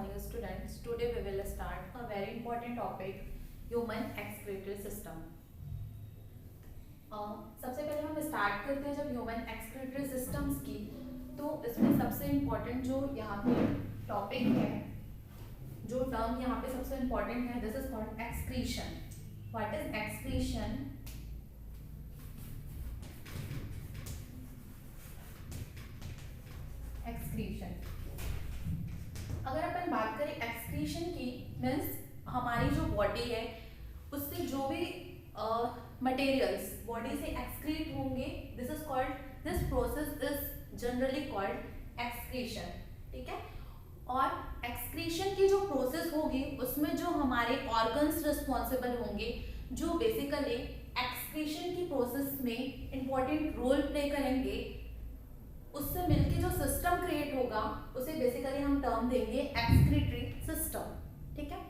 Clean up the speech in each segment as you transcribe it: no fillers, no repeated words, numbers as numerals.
dear students. Today we will start a very important topic, human excretory system. सबसे पहले हम start करते हैं जब ह्यूमन एक्सक्रीटरी सिस्टम्स की, तो इसमें सबसे इम्पोर्टेंट जो यहाँ पे टॉपिक है, जो टर्म यहाँ पे सबसे इम्पोर्टेंट है, this is called excretion. What is excretion? Excretion, अगर अपन बात करें एक्सक्रीशन की, मीन्स हमारी जो बॉडी है उससे जो भी मटेरियल्स बॉडी से एक्सक्रीट होंगे, this is called, this process is generally called excretion. ठीक है. और एक्सक्रीशन की जो प्रोसेस होगी उसमें जो हमारे ऑर्गन्स रिस्पॉन्सिबल होंगे, जो बेसिकली एक्सक्रीशन की प्रोसेस में इंपॉर्टेंट रोल प्ले करेंगे, उससे मिलके जो सिस्टम क्रिएट होगा उसे बेसिकली हम टर्म देंगे एक्सक्रीटरी सिस्टम. ठीक है.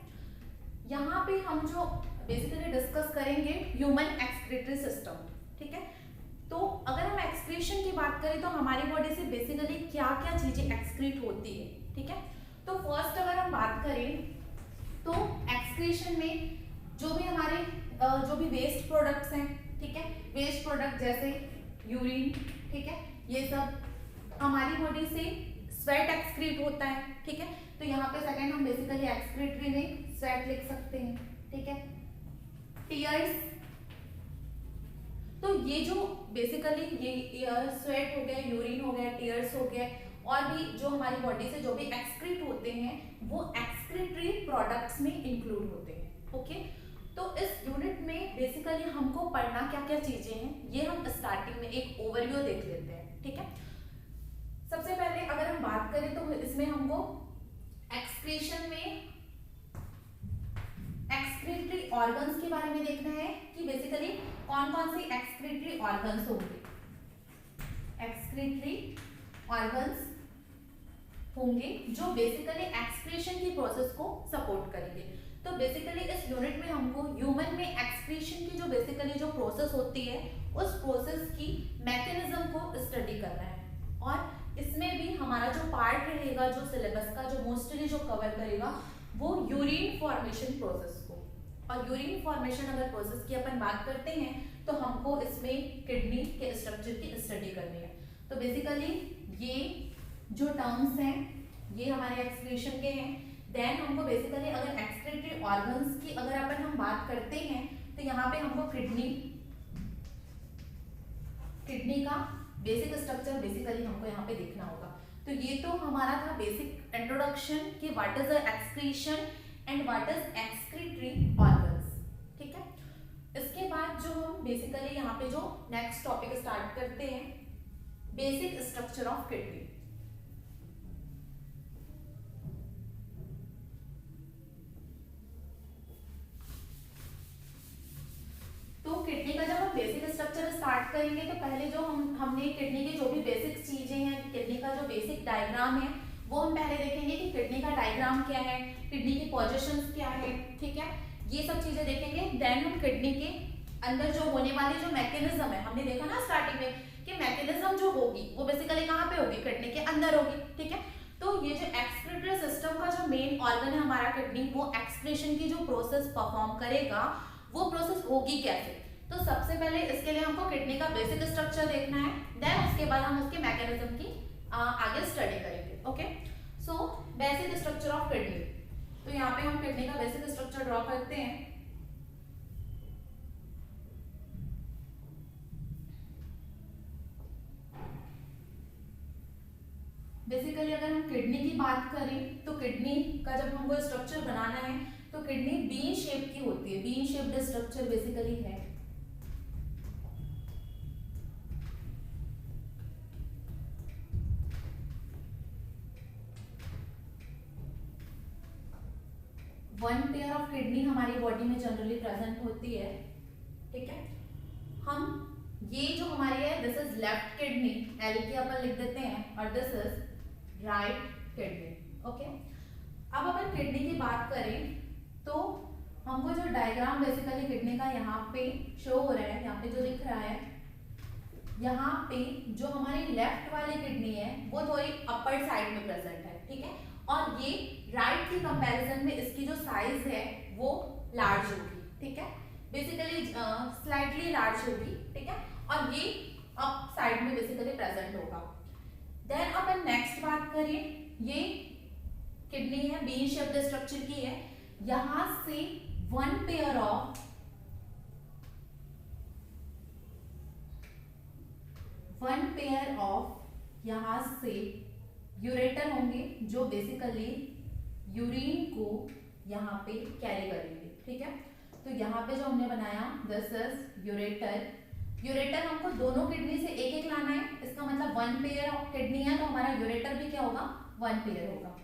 यहाँ पे हम जो बेसिकली डिस्कस करेंगे ह्यूमन एक्सक्रीटरी सिस्टम. ठीक है. तो अगर हम एक्सक्रीशन की बात करें तो हमारी बॉडी से बेसिकली क्या क्या चीजें एक्सक्रीट होती है. ठीक है. तो फर्स्ट अगर हम बात करें तो एक्सक्रीशन में जो भी हमारे जो भी वेस्ट प्रोडक्ट्स हैं, ठीक है, वेस्ट प्रोडक्ट जैसे यूरिन, ठीक है, ये सब हमारी बॉडी से स्वेट एक्सक्रीट होता है. ठीक है. तो यहाँ पे सेकंड हम बेसिकली एक्सक्रीटरी में स्वेट लिख सकते हैं. ठीक है. टीयर्स, तो ये जो बेसिकली ये स्वेट हो गया, यूरिन हो गया, टीयर्स हो गया, और भी जो हमारी बॉडी से जो भी एक्सक्रीट होते हैं वो एक्सक्रीटरी प्रोडक्ट्स में इंक्लूड होते हैं. ओके. तो इस यूनिट में बेसिकली हमको पढ़ना क्या क्या चीजें हैं ये हम स्टार्टिंग में एक ओवरव्यू देख लेते हैं. ठीक है. सबसे पहले अगर हम बात करें तो इसमें हमको एक्सक्रीशन में एक्सक्रीटरी ऑर्गन्स के बारे में देखना है कि बेसिकली कौन कौन सी एक्सक्रीटरी ऑर्गन्स होंगे. एक्सक्रीटरी ऑर्गन्स होंगे जो बेसिकली एक्सक्रीशन की प्रोसेस को सपोर्ट करेंगे. तो बेसिकली इस यूनिट में हमको ह्यूमन में एक्सक्रीशन की जो बेसिकली जो प्रोसेस होती है उस प्रोसेस की मैकेनिज्म को स्टडी करना है. और इसमें भी हमारा जो पार्ट रहेगा, जो सिलेबस का जो मोस्टली जो कवर करेगा वो यूरिन फॉर्मेशन प्रोसेस को. और यूरिन फॉर्मेशन अगर प्रोसेस की अपन बात करते हैं तो हमको इसमें किडनी के स्ट्रक्चर की स्टडी करनी है. तो बेसिकली ये जो टर्म्स हैं ये हमारे एक्सक्रीशन के हैं. देन हमको बेसिकली अगर एक्सक्रीटरी ऑर्गन्स की अगर अपन हम बात करते हैं तो यहाँ पे हमको किडनी का बेसिक स्ट्रक्चर बेसिकली हमको यहाँ पे देखना होगा. तो ये तो हमारा था बेसिक इंट्रोडक्शन कि what is the excretion and what is excretory organs. ठीक है. इसके बाद जो हम बेसिकली यहाँ पे जो नेक्स्ट टॉपिक स्टार्ट करते हैं, बेसिक स्ट्रक्चर ऑफ किडनी. तो किडनी का जब हम बेसिक स्ट्रक्चर स्टार्ट करेंगे तो पहले जो हमने किडनी की जो भी बेसिक चीजें हैं, किडनी का जो बेसिक डायग्राम है वो हम पहले देखेंगे कि किडनी का डायग्राम क्या है, किडनी की पोजीशंस क्या है. ठीक है. ये सब चीजें देखेंगे. देन हम किडनी के अंदर जो होने वाली जो मैकेनिज्म है, हमने देखा ना स्टार्टिंग में कि मैकेनिज्म जो होगी वो बेसिकली कहाँ पे होगी, किडनी के अंदर होगी. ठीक है. तो ये जो एक्सक्रीटरी सिस्टम का जो मेन ऑर्गन है हमारा किडनी, वो एक्सक्रीशन की जो प्रोसेस परफॉर्म करेगा वो प्रोसेस होगी कैसे. तो सबसे पहले इसके लिए हमको किडनी का बेसिक स्ट्रक्चर देखना है. देन उसके बाद हम उसके मैकेनिज्म की आगे स्टडी करेंगे. Okay. So basic structure of kidney. तो यहाँ पे हम किडनी का बेसिक स्ट्रक्चर ड्रॉ करते हैं. बेसिकली अगर हम किडनी की बात करें तो किडनी का जब हमको स्ट्रक्चर बनाना है तो किडनी बीन शेप की होती है. बीन शेप्ड स्ट्रक्चर बेसिकली है. वन पेयर ऑफ किडनी हमारी बॉडी में जनरली प्रेजेंट होती है. ठीक है. हम ये जो हमारी है this is left kidney, L की अपन लिख देते हैं, और this is right kidney. Okay. अब अपन किडनी की बात करें तो हमको जो डायग्राम बेसिकली किडनी का यहाँ पे शो हो रहा है, यहाँ पे जो दिख रहा है, यहाँ पे जो हमारी लेफ्ट वाली किडनी है वो थोड़ी अपर साइड में प्रेजेंट है. ठीक है. और ये राइट की कंपैरिजन में इसकी जो साइज है वो लार्ज होगी, ठीक है, बेसिकली स्लाइटली लार्ज होगी, ठीक है, और ये अप साइड में बेसिकली प्रेजेंट होगा। देन अपन नेक्स्ट बात करें, ये किडनी है, बीन शेप्ड स्ट्रक्चर की है, यहां से वन पेयर ऑफ यहां से यूरेटर होंगे जो बेसिकली यूरिन को यहाँ पे कैरी करेंगे, ठीक है। तो यहाँ पे जो हमने बनाया दिस इज यूरेटर। यूरेटर हमको दोनों किडनी से एक एक लाना है, इसका मतलब वन पेयर ऑफ किडनी है तो हमारा यूरेटर भी क्या होगा, वन पेयर होगा।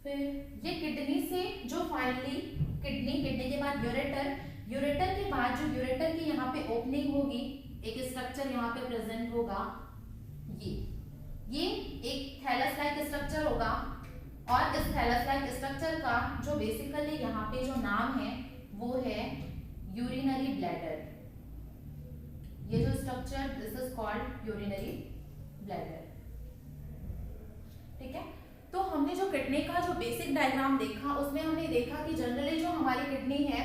फिर ये किडनी से जो फाइनली किडनी के बाद यूरेटर, यूरेटर के बाद जो यूरेटर की यहाँ पे ओपनिंग होगी, एक स्ट्रक्चर यहाँ पे प्रेजेंट होगा, ये एक थैलस लाइक स्ट्रक्चर होगा, और इस थैलस लाइक स्ट्रक्चर का जो बेसिकली यहाँ पे जो नाम है वो है यूरिनरी ब्लैडर। ये जो structure this is called urinary bladder, ठीक है। तो हमने जो किडनी का जो बेसिक डायग्राम देखा उसमें हमने देखा कि जनरली जो हमारी किडनी है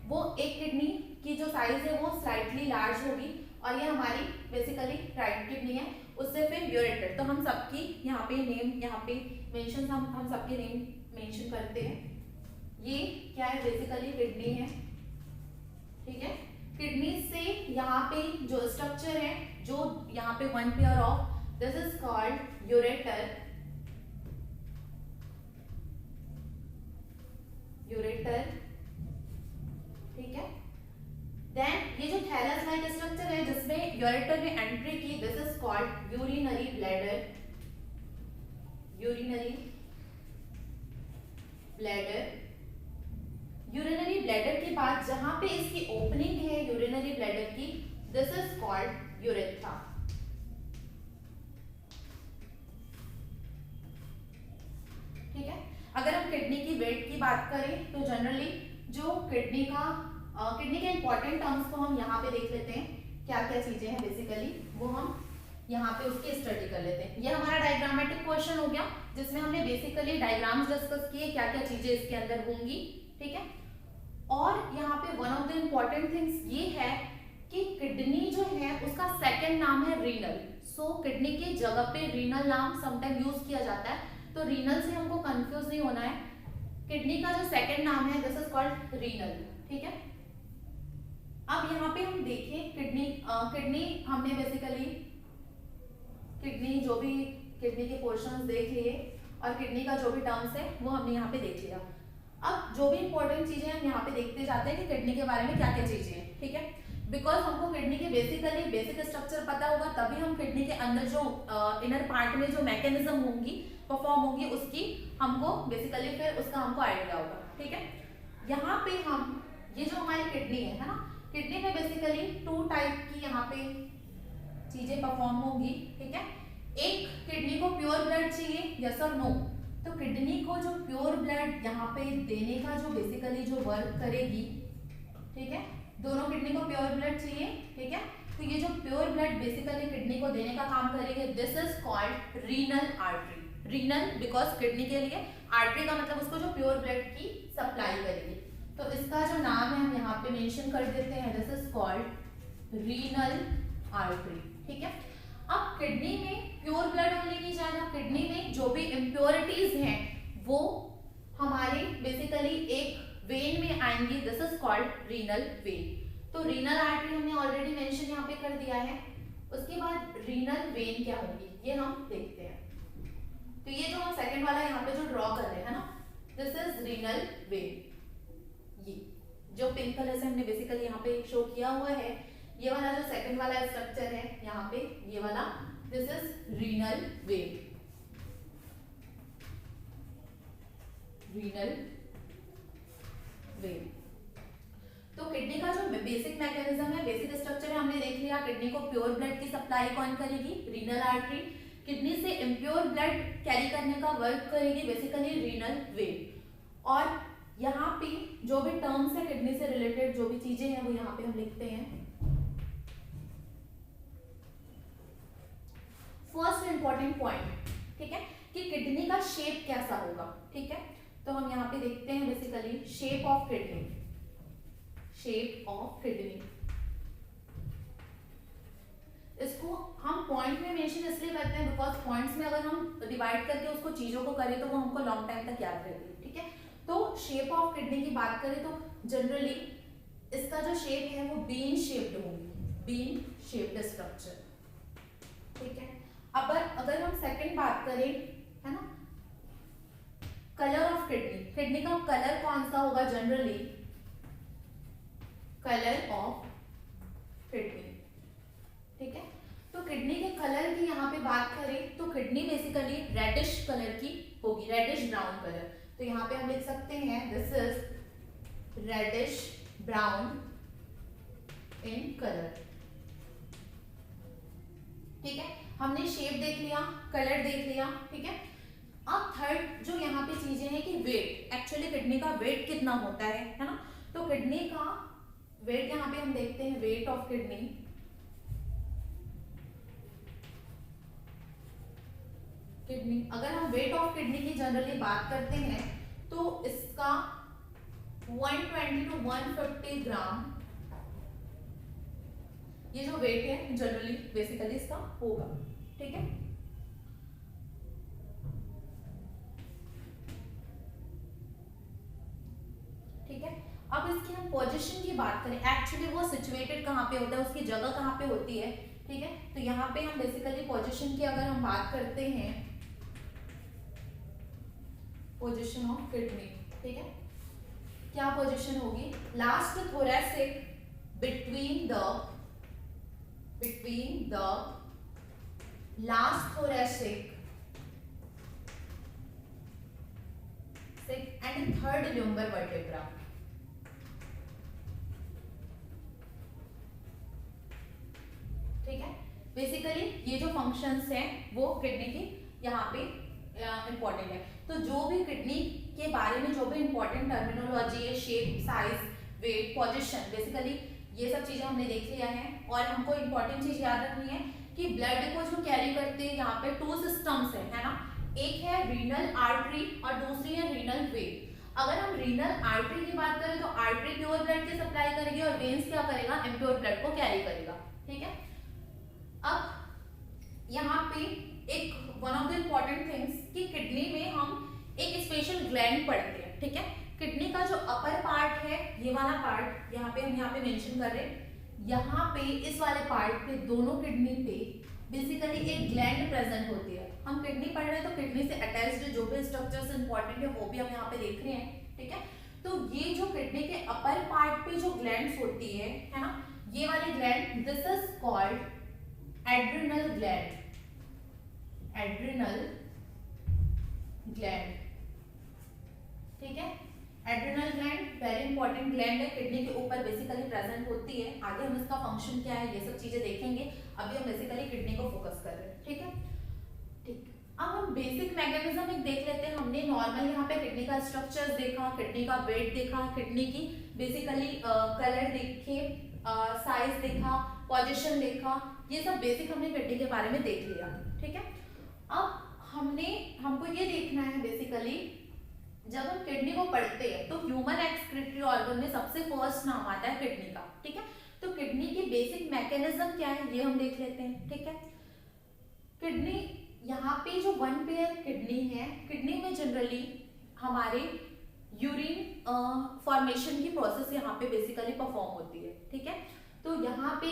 वो एक किडनी की जो साइज है वो स्लाइटली लार्ज होगी, और ये हमारी बेसिकली राइट किडनी है, उससे फिर यूरेटर। तो हम सबकी यहाँ पे नेम यहाँ पे मेंशन हम सबके नेम मेंशन करते हैं। ये क्या है, बेसिकली किडनी है, ठीक है। किडनी से यहाँ पे जो स्ट्रक्चर है, जो यहाँ पे one pair of this is called ureter, ठीक है। देन ये जो थैलस लाइक स्ट्रक्चर है जिसमें यूरेटर ने एंट्री की, this is called urinary bladder, urinary bladder के बाद जहां पे इसकी ओपनिंग है यूरिनरी ब्लैडर की, दिस इज कॉल्ड यूरेथ्रा, ठीक है। अगर हम किडनी की वेट की बात करें तो जनरली जो किडनी के इंपॉर्टेंट टर्म्स को हम यहाँ पे देख लेते हैं, क्या क्या चीजें हैं बेसिकली वो हम यहाँ पे उसकी स्टडी कर लेते हैं। ये हमारा डायग्रामेटिक क्वेश्चन हो गया जिसमें हमने बेसिकली डायग्राम्स डिस्कस किए, क्या क्या चीजें इसके अंदर होंगी, ठीक है। और यहाँ पे one of the important things ये है कि किडनी जो है उसका सेकंड नाम है रीनल। सो किडनी की जगह पे रीनल नाम समटाइम यूज किया जाता है, तो रीनल से हमको कंफ्यूज नहीं होना है। किडनी का जो सेकंड नाम है दिस इज कॉल्ड रीनल, ठीक है। अब यहाँ पे हम देखें किडनी हमने बेसिकली किडनी के पोर्शंस देख लिए, और किडनी का जो भी टर्म्स है वो हमने यहाँ पे देख लिया। अब जो भी इंपॉर्टेंट चीजें हम यहाँ पे देखते जाते हैं कि किडनी के बारे में क्या क्या चीजें हैं, ठीक है। बिकॉज हमको किडनी के बेसिक स्ट्रक्चर पता होगा तभी हम किडनी के अंदर जो इनर पार्ट में जो मैकेनिज्म होंगी परफॉर्म होंगी उसकी हमको बेसिकली फिर उसका हमको आइडिया होगा, ठीक है। यहाँ पे हम ये जो हमारी किडनी है ना, किडनी में बेसिकली टू टाइप की यहाँ पे चीजें परफॉर्म होंगी, ठीक है। एक, किडनी को प्योर ब्लड चाहिए, यस और नो। तो किडनी को जो प्योर ब्लड यहाँ पे देने का जो बेसिकली जो वर्क करेगी, ठीक है, दोनों किडनी को प्योर ब्लड चाहिए, ठीक है। तो ये जो प्योर ब्लड बेसिकली किडनी को देने का काम करेगी, this is called renal artery. Renal because kidney के लिए, आर्टरी का मतलब उसको जो प्योर ब्लड की सप्लाई करेगी। तो इसका जो नाम है हम यहाँ पे मेंशन कर देते हैं, this is called renal artery, ठीक है। अब किडनी में प्योर ब्लड ओनली नहीं जाएगा, किडनी में जो भी इम्प्योरिटीज हैं वो हमारे बेसिकली एक वेन में आएंगी, this is called renal vein. तो रीनल आर्टरी हमने ऑलरेडी मेंशन यहाँ पे कर दिया है। उसके बाद रीनल वेन क्या होगी ये हम देखते हैं। तो ये जो हम सेकंड वाला यहाँ पे जो ड्रॉ कर रहे हैं ना, दिस इज रीनल वेन। ये जो पिंक कलर से हमने बेसिकली यहाँ पे शो किया हुआ है, ये वाला जो सेकंड वाला स्ट्रक्चर है यहाँ पे, ये वाला this is renal vein, renal vein. तो किडनी का जो बेसिक मैकेनिज्म है, बेसिक स्ट्रक्चर है, हमने देख लिया। किडनी को प्योर ब्लड की सप्लाई कौन करेगी, रीनल आर्टरी। किडनी से इम्प्योर ब्लड कैरी करने का वर्क करेगी बेसिकली रीनल वेन। और यहाँ पे जो भी टर्म्स है किडनी से रिलेटेड जो भी चीजें हैं वो यहाँ पे हम लिखते हैं। फर्स्ट इंपॉर्टेंट पॉइंट, ठीक है, कि किडनी का शेप कैसा होगा, ठीक है। तो हम यहाँ पे देखते हैं basically shape of kidney, shape of kidney. इसको हम पॉइंट में मेंशन इसलिए करते हैं बिकॉज पॉइंट्स में अगर हम डिवाइड करके उसको चीजों को करें तो वो हमको लॉन्ग टाइम तक याद रहती है, ठीक है। तो शेप ऑफ किडनी की बात करें तो जनरली इसका जो शेप है वो बीन शेप्ड होगी, बीन शेप्ड स्ट्रक्चर, ठीक है। अब अगर हम सेकंड बात करें, है ना, कलर ऑफ किडनी, किडनी का कलर कौन सा होगा जनरली, कलर ऑफ किडनी, ठीक है। तो किडनी के कलर की यहाँ पे बात करें तो किडनी बेसिकली रेडिश कलर की होगी, रेडिश ब्राउन कलर। तो यहाँ पे हम लिख सकते हैं this is reddish brown in colour, ठीक है। हमने शेप देख लिया, कलर देख लिया, ठीक है। अब थर्ड जो यहाँ पे चीजें हैं कि वेट, एक्चुअली किडनी का वेट कितना होता है ना। तो किडनी का वेट यहाँ पे हम देखते हैं, वेट ऑफ किडनी, किडनी अगर हम वेट ऑफ किडनी की जनरली बात करते हैं तो इसका 120 टू 150 ग्राम ये जो वेट है जनरली बेसिकली इसका होगा, ठीक है। ठीक है, अब इसकी हम पोजीशन की बात करें, एक्चुअली वो सिचुएटेड कहाँ पे होता है, उसकी जगह कहाँ पे होती है, ठीक है। तो यहाँ पे हम बेसिकली पोजीशन की अगर हम बात करते हैं, पोजीशन ऑफ किडनी, ठीक है, क्या पोजीशन होगी, last thoracic between the last thoracic and third lumber vertebra, ठीक है। बेसिकली ये जो फंक्शंस हैं वो किडनी की यहाँ पे इंपॉर्टेंट है। तो जो भी किडनी के बारे में जो भी इंपॉर्टेंट टर्मिनोलॉजी है, shape, size, weight, position, basically ये सब चीजें हमने देख लिया है। और हमको इंपॉर्टेंट चीज याद रखनी है कि ब्लड को जो कैरी करते हैं यहाँ पे 2 सिस्टम्स है ना, एक है रीनल आर्टरी और दूसरी है रीनल वेन। अगर हम रीनल आर्टरी की बात करें तो आर्टरी प्योर ब्लड की सप्लाई करेगी और वेन्स क्या करेगा, इम्प्योर ब्लड को कैरी करेगा, ठीक है। अब यहाँ पे एक one of the important things कि किडनी में हम एक स्पेशल ग्लैंड पढ़ते हैं, ठीक है। किडनी का जो अपर पार्ट है, ये वाला पार्ट यहाँ पे हम यहाँ पे मेंशन कर रहे हैं, यहाँ पे इस वाले पार्ट पे दोनों किडनी पे बेसिकली एक ग्लैंड प्रेजेंट होती है। हम किडनी पढ़ रहे हैं तो किडनी से अटैच्ड जो भी स्ट्रक्चर्स इंपॉर्टेंट है वो भी हम यहाँ पे देख रहे हैं, ठीक है। तो ये जो किडनी के अपर पार्ट पे जो ग्लैंड्स होती है ना, ये वाली gland, this is called adrenal gland, adrenal gland, ठीक है। Adrenal gland very important gland है, किडनी के ऊपर बेसिकली प्रेजेंट होती है। आगे हम इसका फंक्शन क्या है ये सब चीजें देखेंगे, अभी हम बेसिकली किडनी को फोकस कर रहे हैं, ठीक है। ठीक, अब हम बेसिक मैकेनिज्म एक देख लेते हैं। हमने नॉर्मल यहाँ पे किडनी का स्ट्रक्चर देखा, किडनी का वेट देखा, किडनी की बेसिकली कलर देखे, साइज देखा, पोजीशन देखा, ये सब बेसिक हमने किडनी के बारे में देख लिया, ठीक है। अब हमको ये देखना है बेसिकली जब हम किडनी को पढ़ते हैं तो ह्यूमन एक्सक्रीटरी ऑर्गन में सबसे फर्स्ट नाम आता है किडनी का, ठीक है। तो किडनी की बेसिक मैकेनिज्म क्या है ये हम देख लेते हैं, ठीक है। किडनी यहाँ पे जो वन पेयर किडनी है, किडनी में जनरली हमारे यूरिन फॉर्मेशन की प्रोसेस यहाँ पे बेसिकली परफॉर्म होती है, ठीक है। तो यहाँ पे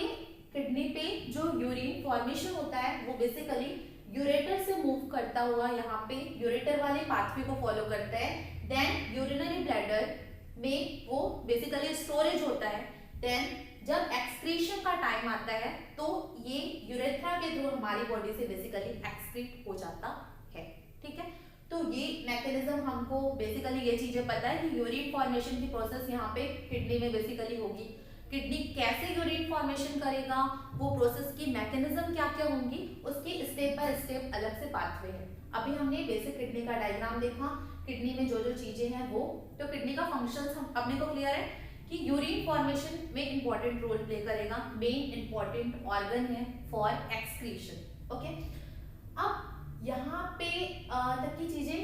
किडनी पे जो यूरिन फॉर्मेशन होता है वो बेसिकली यूरेटर से मूव करता हुआ यहाँ पे यूरेटर वाले पाथवे को फॉलो करता है, देन यूरिनरी ब्लैडर में वो बेसिकली स्टोरेज होता है, देन जब एक्सक्रीशन का टाइम आता है तो ये यूरेथ्रा के थ्रू हमारी बॉडी से बेसिकली एक्सक्रीट हो जाता है, ठीक है। तो ये मैकेनिज्म हमको बेसिकली ये चीजें पता है कि यूरिन फॉर्मेशन की प्रोसेस यहाँ पे किडनी में बेसिकली होगी। किडनी कैसे यूरिन फॉर्मेशन करेगा, वो प्रोसेस की मैकेनिज्म क्या क्या होंगी, उसकी स्टेप बाय स्टेप अलग से पाथवे है। अभी हमने बेसिक किडनी का डायग्राम देखा, किडनी में जो जो चीजें हैं वो, तो किडनी का फंक्शंस हम अपने को क्लियर है कि यूरिन फॉर्मेशन में इंपॉर्टेंट रोल प्ले करेगा, मेन इंपॉर्टेंट ऑर्गन है फॉर एक्सक्रीशन, ओके। अब यहाँ पे तक की चीजें,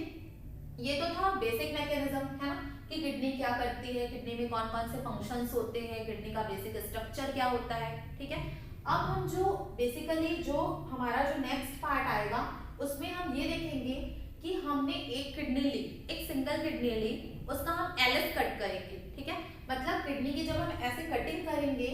ये तो था बेसिक मैकेनिज्म, है ना, कि किडनी क्या करती है, किडनी में कौन कौन से फंक्शंस होते हैं, किडनी का बेसिक स्ट्रक्चर क्या होता है, ठीक है। अब हम जो बेसिकली जो हमारा जो नेक्स्ट पार्ट आएगा उसमें हम ये देखेंगे कि हमने एक किडनी ली, एक सिंगल किडनी ली, उसका हम एलएस कट करेंगे, ठीक है। मतलब किडनी की जब हम ऐसे कटिंग करेंगे,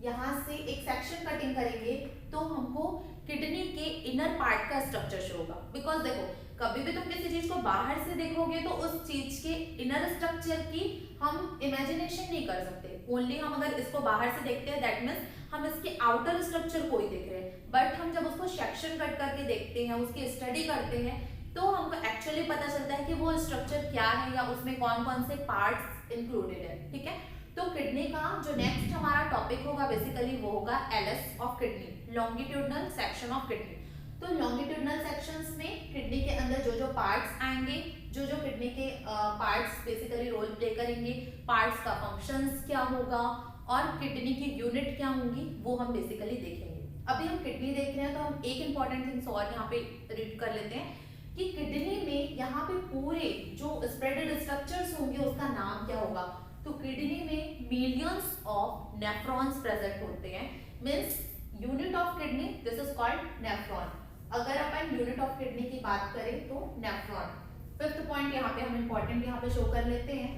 यहाँ से एक सेक्शन कटिंग करेंगे, तो हमको किडनी के इनर पार्ट का स्ट्रक्चर शो होगा। बिकॉज देखो, कभी भी तुम किसी चीज को बाहर से देखोगे तो उस चीज के इनर स्ट्रक्चर की हम इमेजिनेशन नहीं कर सकते। ओनली हम अगर इसको बाहर से देखते हैं दैट मीन्स हम इसके आउटर स्ट्रक्चर को ही देख रहे हैं, बट हम जब उसको सेक्शन कट करके देखते हैं, उसकी स्टडी करते हैं, तो हमको एक्चुअली पता चलता है कि वो स्ट्रक्चर क्या है या उसमें कौन कौन से पार्ट्स इंक्लूडेड है, ठीक है। तो किडनी का जो नेक्स्ट हमारा टॉपिक होगा बेसिकली वो होगा LS of kidney, longitudinal section of kidney. तो लॉन्गिट्यूडनल सेक्शंस में किडनी के अंदर जो जो पार्ट्स आएंगे, जो जो किडनी के पार्ट्स बेसिकली रोल प्ले करेंगे, पार्ट्स का फंक्शंस क्या होगा और किडनी की यूनिट क्या होंगी, वो हम बेसिकली देखेंगे। अभी हम किडनी देख रहे हैं तो हम एक इंपॉर्टेंट थिंग्स और यहाँ पे रीड कर लेते हैं कि किडनी में यहाँ पे पूरे जो स्प्रेडेड स्ट्रक्चर्स होंगे उसका नाम क्या होगा। तो किडनी में मिलियंस ऑफ नेफ्रॉन्स प्रेजेंट होते हैं, means unit of kidney this is called nephron. अगर अपन यूनिट ऑफ किडनी की बात करें तो नेफ्रॉन। फिफ्थ पॉइंट यहाँ पे हम इंपॉर्टेंट यहाँ पे शो कर लेते हैं,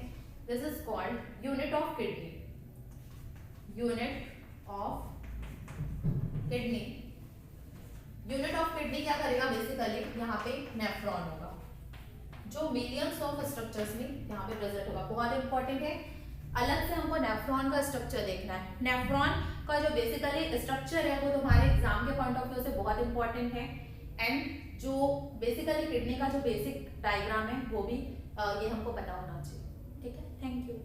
this is called unit of kidney. Unit of kidney, unit of kidney क्या करेगा बेसिकली, यहाँ पे नेफ्रॉन होगा, जो मिलियंस ऑफ स्ट्रक्चर्स में यहाँ पे प्रेजेंट होगा। बहुत इंपॉर्टेंट है, अलग से हमको नेफ्रॉन का स्ट्रक्चर देखना है। नेफ्रॉन का जो बेसिकली स्ट्रक्चर है वो तुम्हारे एग्जाम के पॉइंट ऑफ व्यू से बहुत इंपॉर्टेंट है। एंड जो बेसिकली किडनी का जो बेसिक डायग्राम है वो भी ये हमको पता होना चाहिए, ठीक है। Thank you.